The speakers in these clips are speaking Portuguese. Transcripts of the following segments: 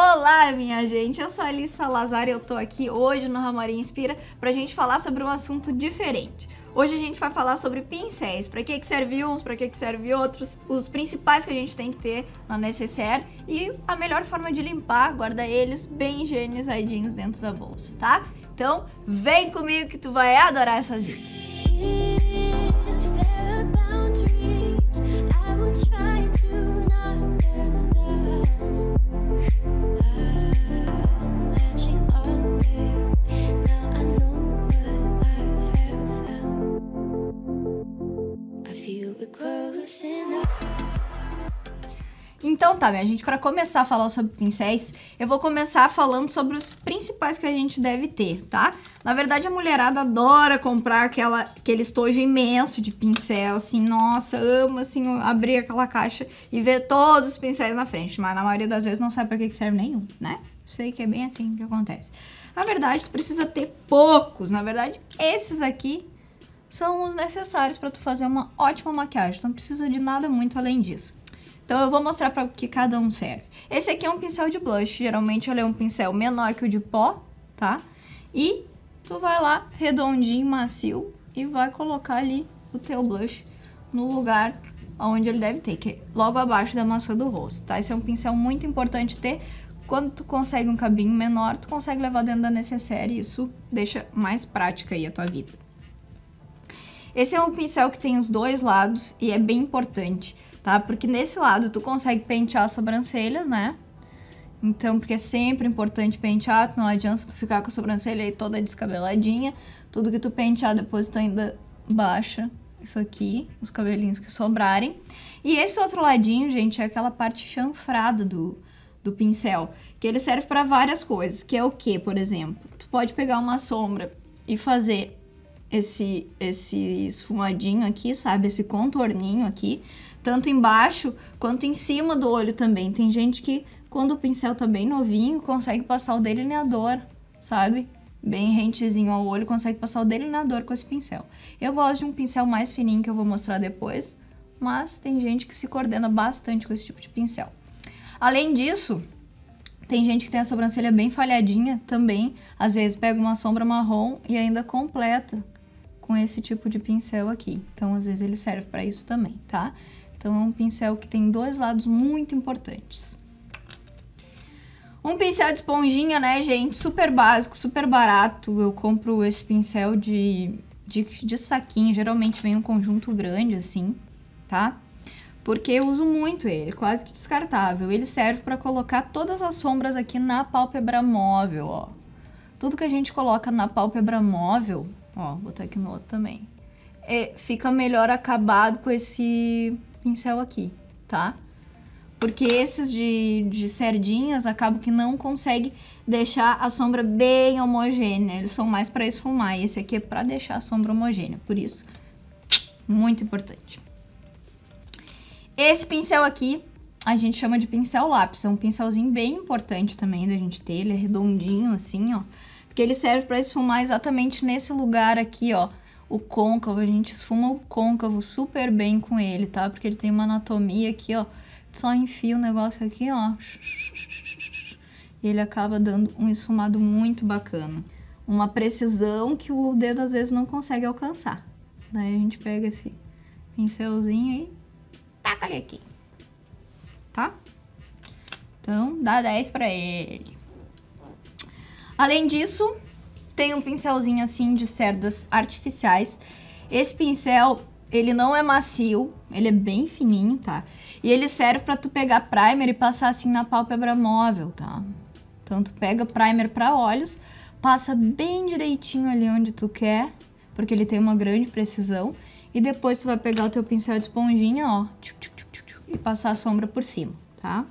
Olá, minha gente! Eu sou a Alice Salazar e eu tô aqui hoje no Ramaria Inspira pra gente falar sobre um assunto diferente. Hoje a gente vai falar sobre pincéis, pra que serve uns, pra que serve outros, os principais que a gente tem que ter na necessaire e a melhor forma de limpar, guardar eles bem higienizadinhos dentro da bolsa, tá? Então, vem comigo que tu vai adorar essas dicas. Então tá, minha gente, para começar a falar sobre pincéis, eu vou começar falando sobre os principais que a gente deve ter, tá? Na verdade, a mulherada adora comprar aquele estojo imenso de pincel, assim, nossa, ama, assim, abrir aquela caixa e ver todos os pincéis na frente, mas na maioria das vezes não sabe para que serve nenhum, né? Sei que é bem assim que acontece. Na verdade, tu precisa ter poucos, na verdade, esses aqui são os necessários para tu fazer uma ótima maquiagem, não precisa de nada muito além disso. Então eu vou mostrar para o que cada um serve. Esse aqui é um pincel de blush, geralmente ele é um pincel menor que o de pó, tá? E tu vai lá, redondinho, macio, e vai colocar ali o teu blush no lugar onde ele deve ter, que é logo abaixo da maçã do rosto, tá? Esse é um pincel muito importante ter. Quando tu consegue um cabinho menor, tu consegue levar dentro da necessaire e isso deixa mais prática aí a tua vida. Esse é um pincel que tem os dois lados e é bem importante, tá? Porque nesse lado tu consegue pentear as sobrancelhas, né? Então, porque é sempre importante pentear, não adianta tu ficar com a sobrancelha aí toda descabeladinha. Tudo que tu pentear depois tu ainda baixa isso aqui, os cabelinhos que sobrarem. E esse outro ladinho, gente, é aquela parte chanfrada do pincel, que ele serve para várias coisas, que é o que, por exemplo? Tu pode pegar uma sombra e fazer esse esfumadinho aqui, sabe? Esse contorninho aqui, tanto embaixo quanto em cima do olho também. Tem gente que, quando o pincel tá bem novinho, consegue passar o delineador, sabe? Bem rentezinho ao olho, consegue passar o delineador com esse pincel. Eu gosto de um pincel mais fininho que eu vou mostrar depois, mas tem gente que se coordena bastante com esse tipo de pincel. Além disso, tem gente que tem a sobrancelha bem falhadinha também, às vezes pega uma sombra marrom e ainda completa com esse tipo de pincel aqui. Então, às vezes ele serve para isso também, tá? Então, é um pincel que tem dois lados muito importantes. Um pincel de esponjinha, né, gente? Super básico, super barato. Eu compro esse pincel de saquinho. Geralmente vem um conjunto grande, assim, tá? Porque eu uso muito ele, quase que descartável. Ele serve para colocar todas as sombras aqui na pálpebra móvel, ó. Tudo que a gente coloca na pálpebra móvel, ó, vou botar aqui no outro também, fica melhor acabado com esse pincel aqui, tá? Porque esses de cerdinhas acabam que não consegue deixar a sombra bem homogênea, eles são mais para esfumar, e esse aqui é para deixar a sombra homogênea, por isso, muito importante. Esse pincel aqui, a gente chama de pincel lápis, é um pincelzinho bem importante também da gente ter, ele é redondinho assim, ó, porque ele serve para esfumar exatamente nesse lugar aqui, ó, o côncavo, a gente esfuma o côncavo super bem com ele, tá? Porque ele tem uma anatomia aqui, ó, só enfia o negócio aqui, ó, e ele acaba dando um esfumado muito bacana. Uma precisão que o dedo às vezes não consegue alcançar. Daí a gente pega esse pincelzinho e taca ele aqui, tá? Então, dá 10 pra ele. Além disso, tem um pincelzinho assim de cerdas artificiais. Esse pincel, ele não é macio, ele é bem fininho, tá? E ele serve pra tu pegar primer e passar assim na pálpebra móvel, tá? Então, tu pega primer pra olhos, passa bem direitinho ali onde tu quer, porque ele tem uma grande precisão. E depois tu vai pegar o teu pincel de esponjinha, ó, e passar a sombra por cima, tá?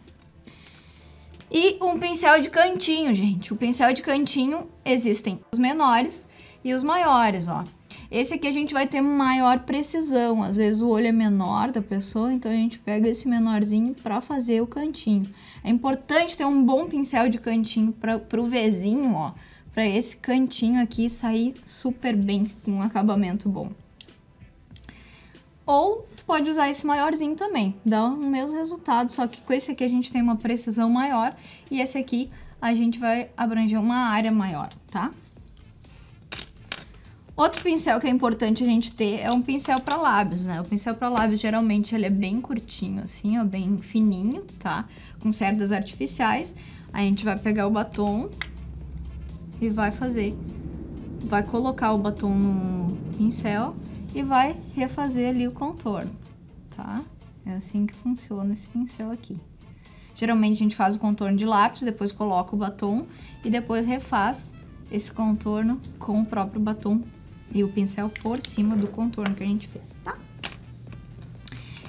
E um pincel de cantinho, gente. O pincel de cantinho existem os menores e os maiores, ó. Esse aqui a gente vai ter maior precisão. Às vezes o olho é menor da pessoa, então a gente pega esse menorzinho pra fazer o cantinho. É importante ter um bom pincel de cantinho pro Vzinho, ó, pra esse cantinho aqui sair super bem, com um acabamento bom. Ou tu pode usar esse maiorzinho também, dá o mesmo resultado, só que com esse aqui a gente tem uma precisão maior e esse aqui a gente vai abranger uma área maior, tá? Outro pincel que é importante a gente ter é um pincel para lábios, né? O pincel para lábios geralmente ele é bem curtinho assim, ó, bem fininho, tá? Com cerdas artificiais. Aí a gente vai pegar o batom e vai colocar o batom no pincel e vai refazer ali o contorno, tá? É assim que funciona esse pincel aqui. Geralmente a gente faz o contorno de lápis, depois coloca o batom e depois refaz esse contorno com o próprio batom e o pincel por cima do contorno que a gente fez, tá?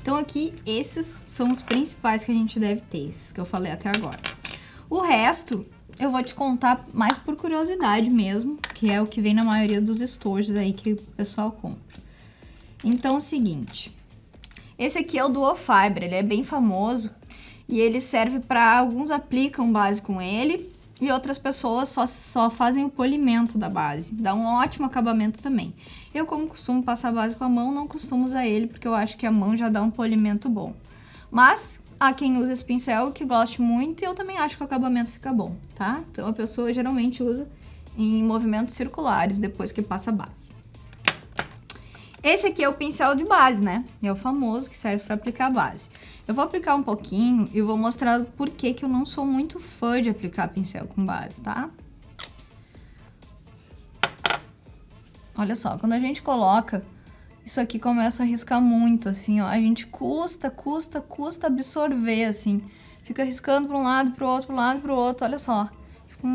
Então aqui, esses são os principais que a gente deve ter, esses que eu falei até agora. O resto, eu vou te contar mais por curiosidade mesmo, que é o que vem na maioria dos estojos aí que o pessoal compra. Então, é o seguinte, esse aqui é o Duo Fiber, ele é bem famoso e ele serve para alguns aplicam base com ele e outras pessoas só fazem o polimento da base, dá um ótimo acabamento também. Eu, como costumo passar base com a mão, não costumo usar ele porque eu acho que a mão já dá um polimento bom. Mas há quem usa esse pincel que goste muito e eu também acho que o acabamento fica bom, tá? Então a pessoa geralmente usa em movimentos circulares depois que passa a base. Esse aqui é o pincel de base, né? É o famoso que serve para aplicar a base. Eu vou aplicar um pouquinho e vou mostrar por que eu não sou muito fã de aplicar pincel com base, tá? Olha só, quando a gente coloca, isso aqui começa a riscar muito, assim, ó. A gente custa absorver, assim. Fica riscando para um lado, para o outro, olha só. Fica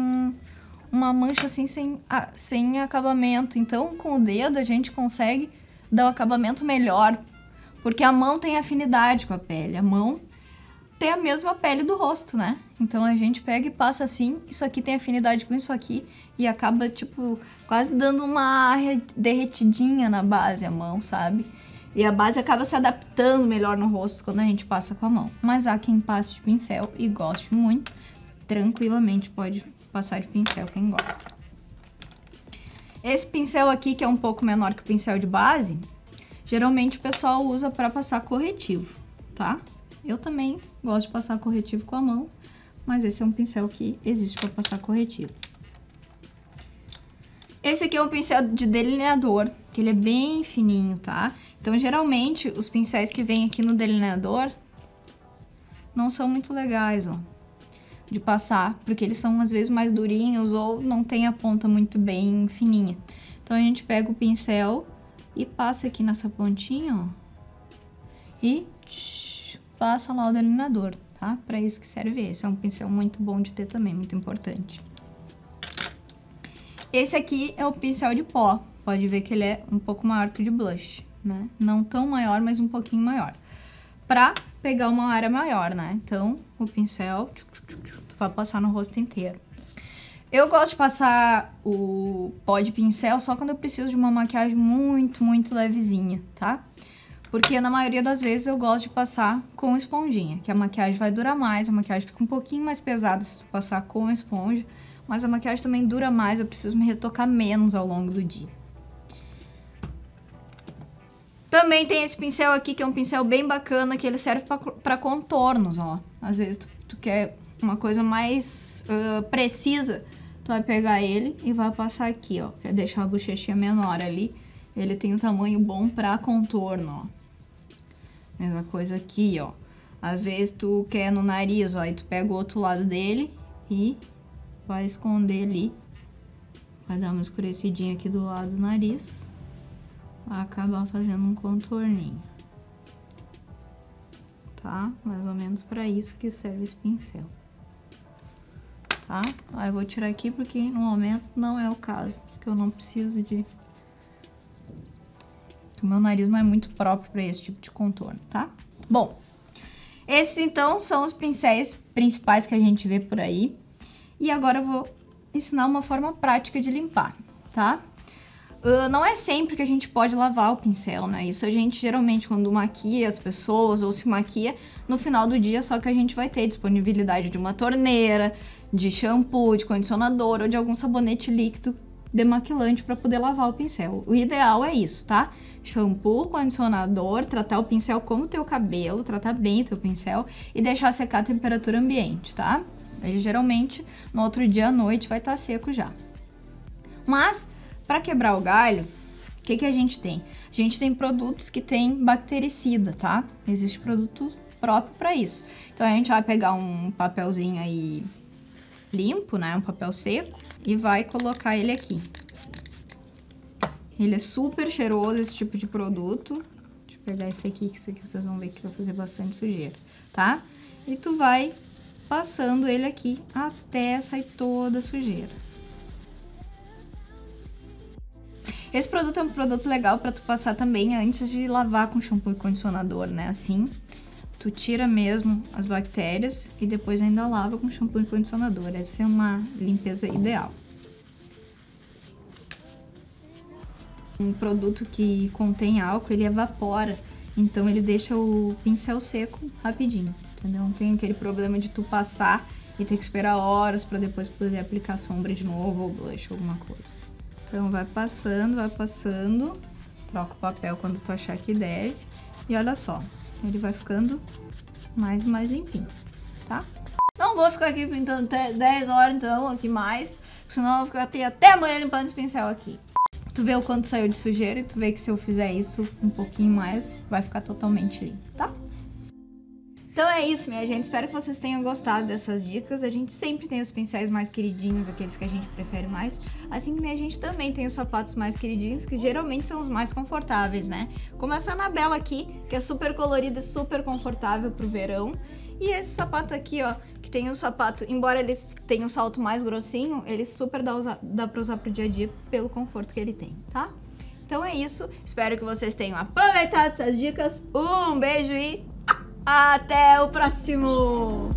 uma mancha, assim, sem acabamento. Então, com o dedo, a gente consegue dar um acabamento melhor. Porque a mão tem afinidade com a pele. A mão tem a mesma pele do rosto, né? Então, a gente pega e passa assim. Isso aqui tem afinidade com isso aqui. E acaba, tipo, quase dando uma derretidinha na base, a mão, sabe? E a base acaba se adaptando melhor no rosto quando a gente passa com a mão. Mas há quem passe de pincel e goste muito. Tranquilamente pode passar de pincel quem gosta. Esse pincel aqui, que é um pouco menor que o pincel de base, geralmente o pessoal usa para passar corretivo, tá? Eu também gosto de passar corretivo com a mão, mas esse é um pincel que existe para passar corretivo. Esse aqui é um pincel de delineador, que ele é bem fininho, tá? Então, geralmente, os pincéis que vêm aqui no delineador não são muito legais, ó, de passar, porque eles são, às vezes, mais durinhos ou não tem a ponta muito bem fininha. Então, a gente pega o pincel e passa aqui nessa pontinha, ó, e passa lá o delineador, tá? Pra isso que serve esse. É um pincel muito bom de ter também, muito importante. Esse aqui é o pincel de pó. Pode ver que ele é um pouco maior que o de blush, né? Não tão maior, mas um pouquinho maior. Pra pegar uma área maior, né? Então, o pincel, tu vai passar no rosto inteiro. Eu gosto de passar o pó de pincel só quando eu preciso de uma maquiagem muito levezinha, tá? Porque na maioria das vezes eu gosto de passar com esponjinha, que a maquiagem vai durar mais, a maquiagem fica um pouquinho mais pesada se tu passar com esponja. Mas a maquiagem também dura mais, eu preciso me retocar menos ao longo do dia. Também tem esse pincel aqui, que é um pincel bem bacana, que ele serve para contornos, ó. Às vezes tu quer uma coisa mais precisa, tu vai pegar ele e vai passar aqui, ó. Quer deixar a bochechinha menor ali, ele tem um tamanho bom para contorno, ó. Mesma coisa aqui, ó. Às vezes tu quer no nariz, ó, aí tu pega o outro lado dele e vai esconder ali, vai dar uma escurecidinha aqui do lado do nariz, vai acabar fazendo um contorninho, tá? Mais ou menos para isso que serve esse pincel, tá? Aí eu vou tirar aqui porque no momento não é o caso, porque eu não preciso de... O meu nariz não é muito próprio para esse tipo de contorno, tá? Bom, esses então são os pincéis principais que a gente vê por aí. E agora eu vou ensinar uma forma prática de limpar, tá? Não é sempre que a gente pode lavar o pincel, né? Isso a gente geralmente quando maquia as pessoas ou se maquia no final do dia, só que a gente vai ter disponibilidade de uma torneira, de shampoo, de condicionador ou de algum sabonete líquido demaquilante para poder lavar o pincel. O ideal é isso, tá? Shampoo, condicionador, tratar o pincel como o teu cabelo, tratar bem o teu pincel e deixar secar a temperatura ambiente, tá? Ele geralmente no outro dia à noite vai estar seco já. Mas, para quebrar o galho, o que a gente tem? A gente tem produtos que tem bactericida, tá? Existe produto próprio para isso. Então, a gente vai pegar um papelzinho aí limpo, né? Um papel seco e vai colocar ele aqui. Ele é super cheiroso, esse tipo de produto. Deixa eu pegar esse aqui, que vocês vão ver que vai fazer bastante sujeira, tá? E tu vai passando ele aqui até sair toda a sujeira. Esse produto é um produto legal pra tu passar também antes de lavar com shampoo e condicionador, né? Assim, tu tira mesmo as bactérias e depois ainda lava com shampoo e condicionador. Essa é uma limpeza ideal. Um produto que contém álcool, ele evapora, então ele deixa o pincel seco rapidinho, entendeu? Não tem aquele problema de tu passar e ter que esperar horas pra depois poder aplicar sombra de novo ou blush, alguma coisa. Então vai passando, troca o papel quando tu achar que deve e olha só, ele vai ficando mais e mais limpinho, tá? Não vou ficar aqui pintando 10 horas então, aqui mais, senão eu vou ficar até amanhã limpando esse pincel aqui. Tu vê o quanto saiu de sujeira e tu vê que se eu fizer isso um pouquinho mais, vai ficar totalmente limpo, tá? Então é isso, minha gente. Espero que vocês tenham gostado dessas dicas. A gente sempre tem os pincéis mais queridinhos, aqueles que a gente prefere mais. Assim que a gente também tem os sapatos mais queridinhos, que geralmente são os mais confortáveis, né? Como essa Anabela aqui, que é super colorida e super confortável pro verão. E esse sapato aqui, ó, que tem o sapato, embora ele tenha um salto mais grossinho, ele super dá pra usar pro dia a dia pelo conforto que ele tem, tá? Então é isso. Espero que vocês tenham aproveitado essas dicas. Um beijo e até o próximo!